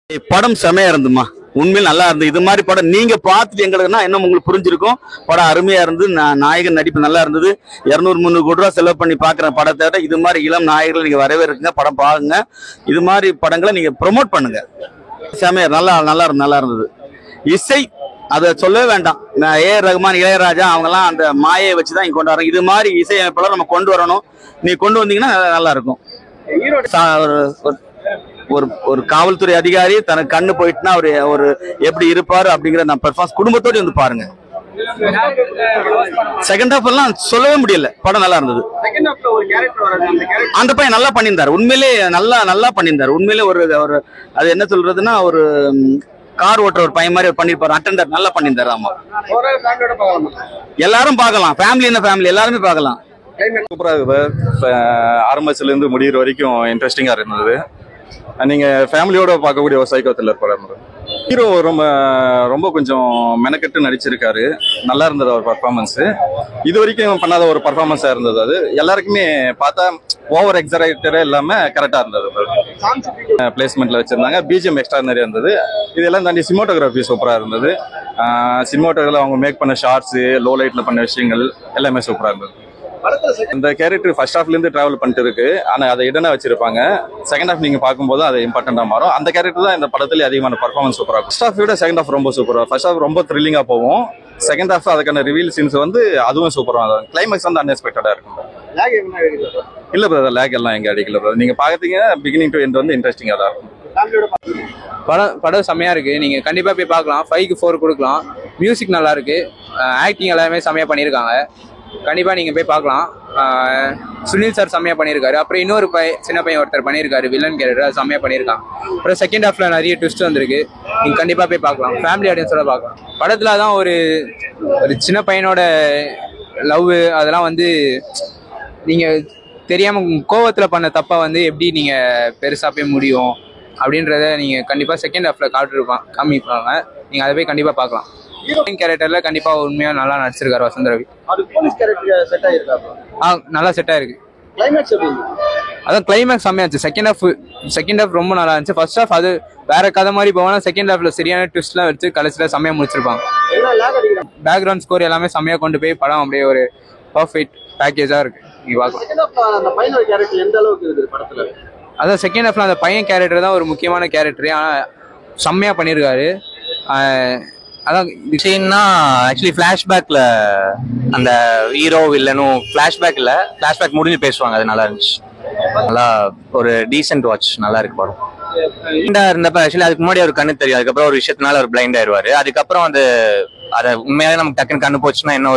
படம் செமையா இருந்துமா, உண்மையில் நல்லா இருந்து. இது மாதிரி படம் நீங்க பார்த்துட்டு எங்களுக்குன்னா இன்னும் உங்களுக்கு புரிஞ்சிருக்கும். படம் அருமையா இருந்து, நாயகன் நடிப்பு நல்லா இருந்தது. 200-300 கோடி ரூபா செலவு பண்ணி பாக்குற படத்தை விட இது மாதிரி இளம் நாயகர்கள் நீங்க வரவே இருக்குங்க. படம் பாருங்க, இது மாதிரி படங்களை நீங்க ப்ரொமோட் பண்ணுங்க. செமையா நல்லா இருந்தது. இசை அதை சொல்லவே வேண்டாம். ஏஆர் ரகுமான், இளையராஜா அவங்கெல்லாம் அந்த மாயை வச்சுதான் இங்க கொண்டு வரோம். இது மாதிரி இசையமைப்பாளர் நம்ம கொண்டு வரணும். நீங்க கொண்டு வந்தீங்கன்னா நல்லா இருக்கும். ஒரு காவல்துறை அதிகாரி தனக்கு கண்ணு போயிட்டுனா அவரு ஒரு எப்படி இருப்பாரு அப்படிங்கிற நான் பெர்ஃபார்மன்ஸ் குடும்பத்தோடு வந்து பாருங்க. செகண்ட் ஹாஃப் எல்லாம் சொல்லவே முடியல. படம் நல்லா இருந்தது. அந்த பையன் நல்லா பண்ணியிருந்தாரு. உண்மையிலே நல்லா பண்ணியிருந்தாரு. உண்மையிலே ஒரு அது என்ன சொல்றதுன்னா, ஒரு கார் ஓட்டுற ஒரு பையன் மாதிரி பண்ணிருப்பாரு. அட்டெண்டர் நல்லா பண்ணியிருந்தாரு. ஆமா, எல்லாரும் பார்க்கலாம். ஃபேமிலி எல்லாருமே பார்க்கலாம். சூப்பரா இருக்குது. ஆரம்பத்துல இருந்து முடிகிற வரைக்கும் இன்ட்ரெஸ்டிங்கா இருந்தது. நீங்க ஃபேமிலியோட பார்க்கக்கூடிய ஒரு சைக்கோ த்ரில்லர் படம். ஹீரோ ரொம்ப கொஞ்சம் மெனக்கெட்டு நடிச்சிருக்காரு. நல்லா இருந்தது அவர் பர்ஃபார்மன்ஸ். இது வரைக்கும் பண்ணாத ஒரு பர்ஃபார்மன்ஸா இருந்தது. அது எல்லாருக்குமே பார்த்தா ஓவர் எக்ஸரைட்டடே இல்லாம கரெக்டா இருந்தது. பிளேஸ்மெண்ட்ல வச்சிருந்தாங்க. பிஜிஎம் எக்ஸ்ட்ரானரியா இருந்தது. இதெல்லாம் தாண்டி சினிமாட்டோகிராஃபி சூப்பரா இருந்தது. சினிமாட்டோகிராஃபில அவங்க மேக் பண்ண ஷார்ட்ஸ், லோ லைட்ல பண்ண விஷயங்கள் எல்லாமே சூப்பரா இருந்தது. இந்த கேரக்டர் ஃபர்ஸ்ட் ஹாஃப்ல இருந்து டிராவல் பண்ணிட்டு இருக்கு. ஆனா அதை இடனா வச்சிருப்பாங்க. செகண்ட் ஹாஃப் நீங்க பார்க்கும்போது அது இம்பார்ட்டண்டா மாறும். அந்த கேரக்டர் தான் இந்த படத்துல அதிகமான பர்ஃபார்மன்ஸ் சூப்பரா இருக்கும். ஃபர்ஸ்ட் ஹாஃப் விட செகண்ட் ஹாஃப் ரொம்ப சூப்பரா. ஃபர்ஸ்ட் ஹாஃப் ரொம்ப த்ரில்லிங்கா போகும். செகண்ட் ஹாஃப் அதுக்கான ரிவீல் சீன்ஸ் வந்து அதுவும் சூப்பரா இருக்கும். கிளைமேக்ஸ் வந்து அன்எக்ஸ்பெக்டடா இருக்கும். இல்ல பிரதர், லேக் எல்லாம் எங்க அடிக்கல பிரதர். நீங்க பாத்தீங்க பிகினிங் டு எண்ட் வந்து இன்ட்ரெஸ்டிங்கா தான் இருக்கும். படம் செம்மையா இருக்கு. நீங்க கண்டிப்பா போய் பார்க்கலாம். 5க்கு 4 கொடுக்கலாம். மியூசிக் நல்லா இருக்கு. ஆக்டிங் எல்லாமே செம்மையா பண்ணியிருக்காங்க. கண்டிப்பா நீங்க போய் பார்க்கலாம். சுனில் சார் செம்மையா பண்ணியிருக்காரு. அப்புறம் இன்னொரு சின்ன பையன் ஒருத்தர் பண்ணியிருக்காரு வில்லன் கேரக்டர், செம்மையா பண்ணியிருக்காங்க. அப்புறம் செகண்ட் ஹாஃப்ல நிறைய ட்விஸ்ட் வந்திருக்கு. நீங்க கண்டிப்பா போய் பார்க்கலாம். ஃபேமிலி ஆடியன்ஸோட பார்க்கலாம். படத்துல தான் ஒரு சின்ன பையனோட லவ் அதெல்லாம் வந்து நீங்க தெரியாம கோவத்துல பண்ண தப்பா வந்து எப்படி நீங்க பெருசா போய் முடியும் அப்படின்றத நீங்க கண்டிப்பா செகண்ட் ஹாஃப்ல காமிப்பாங்க. நீங்க அதை போய் கண்டிப்பா பார்க்கலாம். ஹீரோயின் கேரக்டர்ல கண்டிப்பா உண்மையா நல்லா நடிச்சிருக்காரு வசந்த் ரவி. நல்லா செட் ஆயிருக்கு. அதான் கிளைமேக்ஸ் செம்மையாச்சு. செகண்ட் ஹாஃப் ரொம்ப நல்லா இருந்துச்சு. ஃபர்ஸ்ட் ஹாஃப் அது வேற கதை மாதிரி போனா, செகண்ட் ஹாஃப்ல சரியான ட்விஸ்ட்லாம் வச்சு கடைசியில செம்மையா முடிச்சிருப்பாங்க. பேக்ரவுண்ட் ஸ்கோர் எல்லாமே செம்மையா கொண்டு போய் படம் அப்படியே ஒரு பர்ஃபெக்ட் பேக்கேஜா இருக்கு. நீங்க பார்க்கலாம். அதான் செகண்ட் ஹாஃப்ல அந்த பையன் கேரக்டர் தான் ஒரு முக்கியமான கேரக்டர். ஆனா செம்மையா பண்ணியிருக்காரு. அதான் சீன்னா ஆக்சுவலி ஃபிளாஷ்பேக்ல அந்த ஹீரோ வில்லனும் ஃபிளாஷ்பேக் முடிஞ்சு பேசுவாங்க. அது நல்லா இருந்துச்சு. நல்லா ஒரு டீசென்ட் வாட்ச். நல்லா இருக்கு படம். பிளைண்டா இருந்தப்ப ஆக்சுவலி அதுக்கு முன்னாடி ஒரு கண்ணு தெரியும். அதுக்கப்புறம் ஒரு விஷயத்தினால ஒரு பிளைண்ட் ஆயிடுவாரு. அதுக்கப்புறம் அதை உண்மையாவே நமக்கு டக்குன்னு கண்ணு போச்சுன்னா என்ன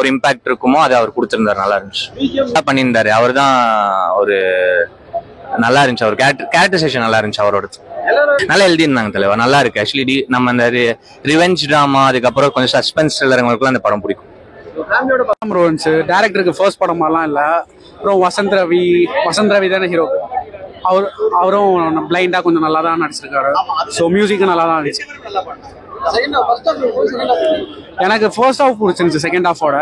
ஒரு இம்பாக்ட் இருக்குமோ அதை அவர் கொடுத்திருந்தாரு. நல்லா இருந்துச்சு. நல்லா பண்ணியிருந்தாரு. அவர் தான் ஒரு நல்லா இருந்துச்சு. அவர் கேரக்டரைசேஷன் நல்லா இருந்துச்சு. அவரோட நல்லா எழுதியிருந்தாங்க தலைவர். நல்லா இருக்கு. ஆக்சுவலி நம்ம அந்த ரிவெஞ்ச் டிராமா, அதுக்கப்புறம் கொஞ்சம் சஸ்பென்ஸ் த்ரில்லருங்களுக்குலாம் அந்த படம் பிடிக்கும். டைரக்டருக்கு ஃபர்ஸ்ட் படம் மாதிரிலாம் இல்லை. அப்புறம் வசந்த் ரவி தானே ஹீரோ. அவரும் பிளைண்டா கொஞ்சம் நல்லா தான் நடிச்சிருக்காரு. ஸோ மியூசிக்கும் நல்லா தான் இருந்துச்சு. எனக்கு ஃபர்ஸ்ட் ஹாஃப் பிடிச்சிருந்துச்சு. செகண்ட் ஹாஃபோட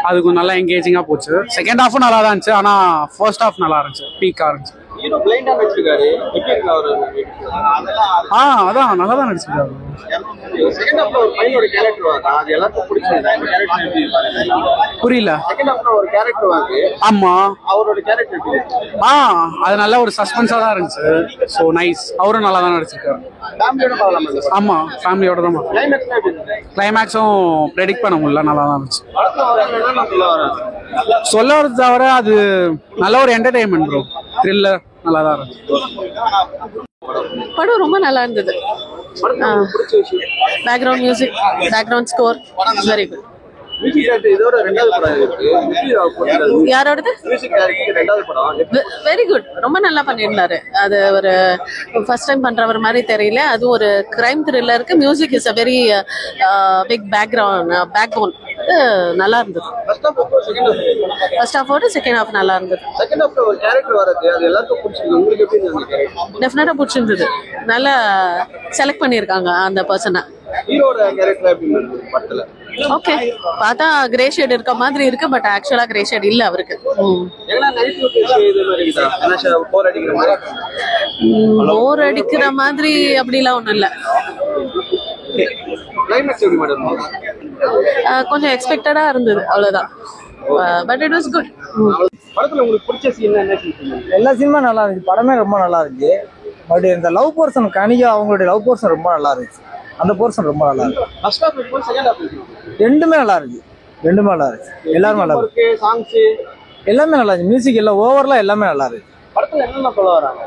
அது கொஞ்சம் நல்லா என்கேஜிங்கா போச்சு. செகண்ட் ஹாஃபும் நல்லா தான் இருந்துச்சு. ஆனா ஃபர்ஸ்ட் ஹாஃப் நல்லா இருந்துச்சு. பீக்கா இருந்துச்சு. அதான் நல்லா தான் நடிச்சிருக்காரு. புரியல. ஆமா, அது நல்ல ஒரு சஸ்பென்ஸா தான் இருந்துச்சு. So nice. அவரும் நல்லா தான் நடிச்சிருக்காரு. ஆமா, ஃபேமிலியோட தான். கிளைமேக்ஸும் ப்ரெடிக்ட் பண்ண முடியல. நல்லா தான் இருந்துச்சு. சொல்ல வரது தவிர அது நல்ல ஒரு என்டர்டைன்மெண்ட் ப்ரோ. த்ரில்லர் நல்லா தான் இருந்துச்சு. படம் ரொம்ப நல்லா இருந்தது. Background music, background score very good. யாரோடது? Very good. ரொம்ப நல்லா பண்ணியிருந்தாரு. அது ஒரு ஃபர்ஸ்ட் டைம் பண்றவர் மாதிரி தெரியல. அது ஒரு கிரைம் த்ரில்லருக்கு. Music is a very big backbone. நல்லா இருந்தது. ஃபர்ஸ்ட் ஹாஃபோட செகண்ட் ஹாஃப் நல்லா இருந்தது. டெஃபினட்டா பிடிச்சிருந்தது. நல்லா செலக்ட் பண்ணியிருக்காங்க அந்த பர்சனை. ஓகே, பார்த்தா கிரே ஷேட் இருக்க மாதிரி இருக்கு, பட் ஆக்சுவலா கிரே ஷேட் இல்ல அவருக்கு. போர் அடிக்கிற மாதிரி அப்படிலாம் ஒண்ணும் இல்ல. கொஞ்சம் எக்ஸ்பெக்டடா இருந்தது, அவ்வளவுதான். But it was good. படத்துல உங்களுக்கு பிடிச்ச சீன் என்ன? எல்லா சீனுமே நல்லா இருந்துச்சு, படமே ரொம்ப நல்லா இருந்துச்சு. பட் இந்த லவ் போர்ஷன் கனிகா அவங்களுடைய லவ் போர்ஷன் ரொம்ப நல்லா இருந்துச்சு. அந்த போர்ஷன் ரொம்ப நல்லா இருக்கு. ஃபர்ஸ்ட் ஹாஃப் இப்போ செகண்ட் ஹாஃப் ரெண்டுமே நல்லா இருக்கு, ரெண்டுமே நல்லா இருக்கு. எல்லாரும் நல்லா இருக்கு, சாங்ஸ் எல்லாமே நல்லா இருக்கு. மியூசிக் எல்லாம் ஓவரலாம் எல்லாமே நல்லா இருக்கு. படத்துல என்னென்ன சொல்ல வராங்க?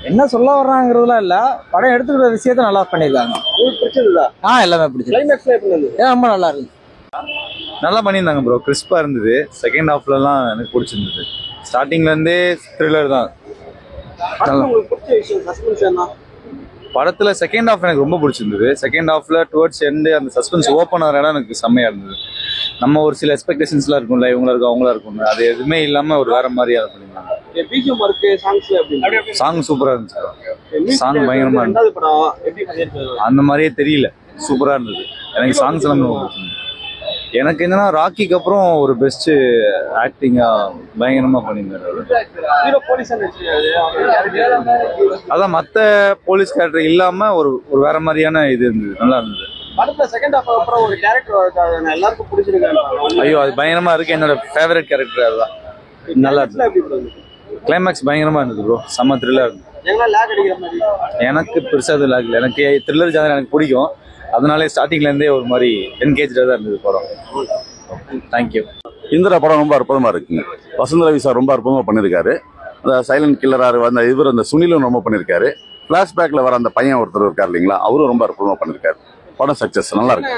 என்ன சொல்ல வர்றாங்கிறதுலாம் இல்ல, படம் எடுத்துக்கிற விஷயத்த நல்லா பண்ணிருக்காங்க. உங்களுக்கு பிடிச்சதுதா? எல்லாமே பிடிச்சது. கிளைமேக்ஸ்ல எப்படி இருந்தது? ரொம்ப நல்லா இருக்கு. நல்லா பண்ணியிருந்தாங்க ப்ரோ, கிறிஸ்பா இருந்தது. செகண்ட் ஹாஃப்லலாம் எனக்கு பிடிச்சிருந்தது. ஸ்டார்டிங்ல இருந்தே த்ரில்லர் தான். உங்களுக்கு பிடிச்ச விஷயம் சஸ்பென்ஸ் என்ன? படத்துல செகண்ட் ஹாஃப் எனக்கு ரொம்ப பிடிச்சிருந்தது. செகண்ட் ஹாஃப்ல டுவர்ட்ஸ் எண்டு அந்த சஸ்பென்ஸ் ஓப்பன் ஆகிற இடம் எனக்கு செம்மையா இருந்தது. நம்ம ஒரு சில எக்ஸ்பெக்டேஷன்ஸ்லாம் இருக்கும்ல, இவங்களா இருக்கும் அவங்களா இருக்கும், அது எதுவுமே இல்லாம ஒரு வேற மாதிரி அதை பண்ணிருந்தாங்க. பிஜிஎம் ஒர்க் சாங்ஸ் எப்படி? சாங் சூப்பரா இருந்துச்சு. சாங் பயங்கரமா இருந்துச்சு. ரெண்டாவது படம் எப்படி பண்ணிருக்காங்க? அந்த மாதிரியே தெரியல, சூப்பரா இருந்தது. எனக்கு சாங்ஸ் எல்லாமே ரொம்ப பிடிச்சிருந்தது. எனக்கு என்னன்னா ராக்கிக்கு அப்புறம் ஒரு பெஸ்ட் ஆக்டிங்கா பயங்கரமா பண்ணியிருந்தாரு. ஹீரோ போலீஸ் அதான் மத்த போலீஸ் கேரக்டர் இல்லாம ஒரு வேற மாதிரியான இது இருந்தது, நல்லா இருந்தது. படத்துல செகண்ட் ஹாஃப் அப்புறம் ஒரு கேரக்டர் எல்லாருக்கும் பிடிச்சிருக்காங்க. ஐயோ அது பயங்கரமா இருக்கு, என்னோட ஃபேவரட் கேரக்டர் அதுதான். நல்லா இருந்தது. கிளைமேக்ஸ் பயங்கரமா இருந்தது ப்ரோ, செம்ம த்ரில்லா இருந்தது. எனக்கு பெருசா இது லாக் இல்லை, எனக்கு த்ரில்லர் ஜானர் எனக்கு பிடிக்கும். அதனாலே ஸ்டார்டிங்ல இருந்தே ஒரு மாதிரி என்கேஜா தான் இருந்தது படம். தேங்க்யூ. இந்திரா படம் ரொம்ப அற்புதமா இருக்குங்க. வசந்த ரவி சார் ரொம்ப அற்புதமா பண்ணியிருக்காரு. அந்த சைலண்ட் கில்லராக அந்த இவர் அந்த சுனிலும் ரொம்ப பண்ணியிருக்காரு. பிளாஷ்பேக்ல வர அந்த பையன் ஒருத்தர் இருக்காரு இல்லைங்களா, அவரும் ரொம்ப அற்புதமா பண்ணியிருக்காரு. படம் சக்சஸ், நல்லா இருக்கு.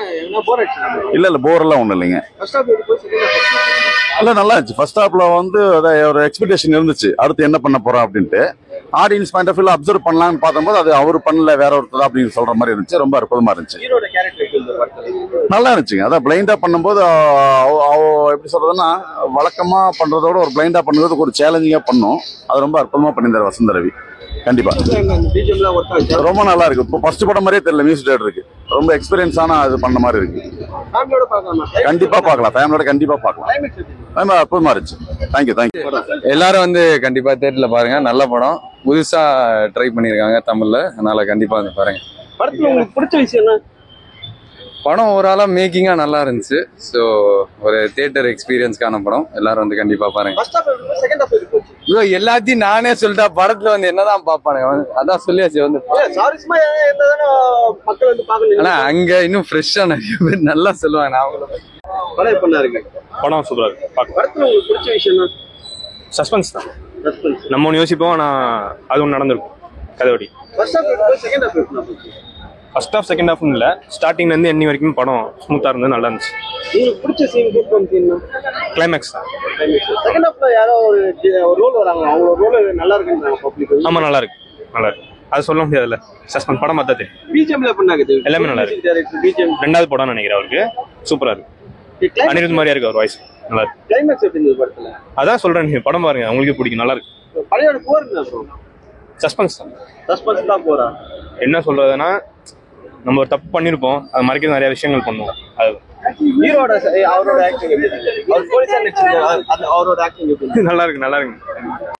இல்ல போரெல்லாம் ஒண்ணும் இல்லைங்க, இல்ல நல்லா இருந்துச்சு. ஃபர்ஸ்ட் ஹாப்ல வந்து ஒரு எக்ஸ்பெக்டேஷன் இருந்துச்சு, அடுத்து என்ன பண்ண போறோம் அப்படின்ட்டு. ஆடியன்ஸ் பாயிண்ட் ஆஃப் வியூல அப்சர்வ் பண்ணலாம்னு பார்த்தபோது அது அவர் பண்ணல, வேற ஒருத்தர் அப்படின்னு சொல்ற மாதிரி இருந்துச்சு. ரொம்ப அற்புதமா இருந்துச்சு, நல்லா இருந்துச்சுங்க. அதான் பிளைண்டா பண்ணும்போது எப்படி சொல்றதுன்னா, வழக்கமா பண்றதோட ஒரு பிளைண்டா பண்ணுறதுக்கு ஒரு சேலஞ்சிங்கா பண்ணும். அது ரொம்ப அற்புதமா பண்ணியிருந்தாரு வசந்த ரவி. கண்டிப்பா ரொம்ப நல்லா இருக்கு. இப்போ ஃபர்ஸ்ட் படம் மாதிரியே தெரியல, மியூசிக் டேரக்டருக்கு ரொம்ப எக்ஸ்பீரியன்ஸான அது பண்ண மாதிரி இருக்கு. கண்டிப்பா பார்க்கலாம், ஃபேமிலியோட கண்டிப்பா பார்க்கலாம். அற்புதமா இருந்துச்சு. Thank you thank you. எல்லாரும் வந்து கண்டிப்பா தியேட்டர்ல பாருங்க, நல்ல படம், புதுசா ட்ரை பண்ணிருக்காங்க தமிழ்ல, அதனால கண்டிப்பா வந்து பாருங்க. படத்துல உங்களுக்கு பிடிச்ச விஷயம் என்ன? படம் ஓவராலா மேக்கிங்கா நல்லா இருந்துச்சு. ஸோ ஒரு தியேட்டர் எக்ஸ்பீரியன்ஸ்க்கான படம், எல்லாரும் வந்து கண்டிப்பா பாருங்க. ப்ரோ எல்லாத்தையும் நானே சொல்லிட்டா படத்துல வந்து என்னதான் பாப்பானுங்க, அதான் சொல்லியாச்சு வந்து. ஆனா அங்க இன்னும் ஃப்ரெஷ்ஷா நிறைய பேர் நல்லா சொல்லுவாங்க. படம் சூப்பரா இருக்கு. படத்துல உங்களுக்கு பிடிச்ச விஷயம் என்ன? சஸ்பென்ஸ் தான். நம்ம ஒன்று யோசிப்போம், ஆனா அது ஒன்று நடந்திருக்கும் கதையோடி. ஃபர்ஸ்ட் ஹாஃப் செகண்ட் ஹாஃப்னு இல்லை, ஸ்டார்டிங்ல இருந்து எண்ணி வரைக்கும் படம் ஸ்மூத்தா இருந்தது, நல்லா இருந்துச்சு. உங்களுக்கு பிடிச்ச சீன் கிளைமேக்ஸ் தான். செகண்ட் ஹாஃப்ல யாரோ ஒரு ரோல் வராங்க, அவங்க ரோல் நல்லா இருக்குன்னு பப்ளிக். ஆமா நல்லா இருக்கு, நல்லா இருக்கு. அது சொல்ல முடியாதுல்ல, சஸ்பென்ஸ் படம் பார்த்தா தெரியும். பிஜிஎம்ல பண்ணாங்க, எல்லாமே நல்லா இருக்கு. பிஜிஎம் ரெண்டாவது படம் நினைக்கிறேன் அவருக்கு, சூப்பரா இருக்கு. அனிருத் மாதிரியா இருக்கு அவர் வாய்ஸ், நல்லா இருக்கு. கிளைமேக்ஸ் எப்படி இருந்தது படத்துல? அதான் சொல்றேன், நீங்க படம் பாருங்க, உங்களுக்கு பிடிக்கும், நல்லா இருக்கு. பழையோட போறீங்க ப்ரோ? சஸ்பென்ஸ் தான். சஸ்பென்ஸ் தான் போறா. என்ன சொல்றதுன்னா, நம்ம ஒரு தப்பு பண்ணிருப்போம், அது மறைக்கிற நிறைய விஷயங்கள் பண்ணுவோம். அது ஹீரோட அவரோட ஆக்டிங் எப்படி இருக்கு? அவர் போலீஸா நடிச்சிருக்காரு, அவரோட ஆக்டிங் எப்படி இருக்கு? நல்லா இருக்கு, நல்லா இருக்கு.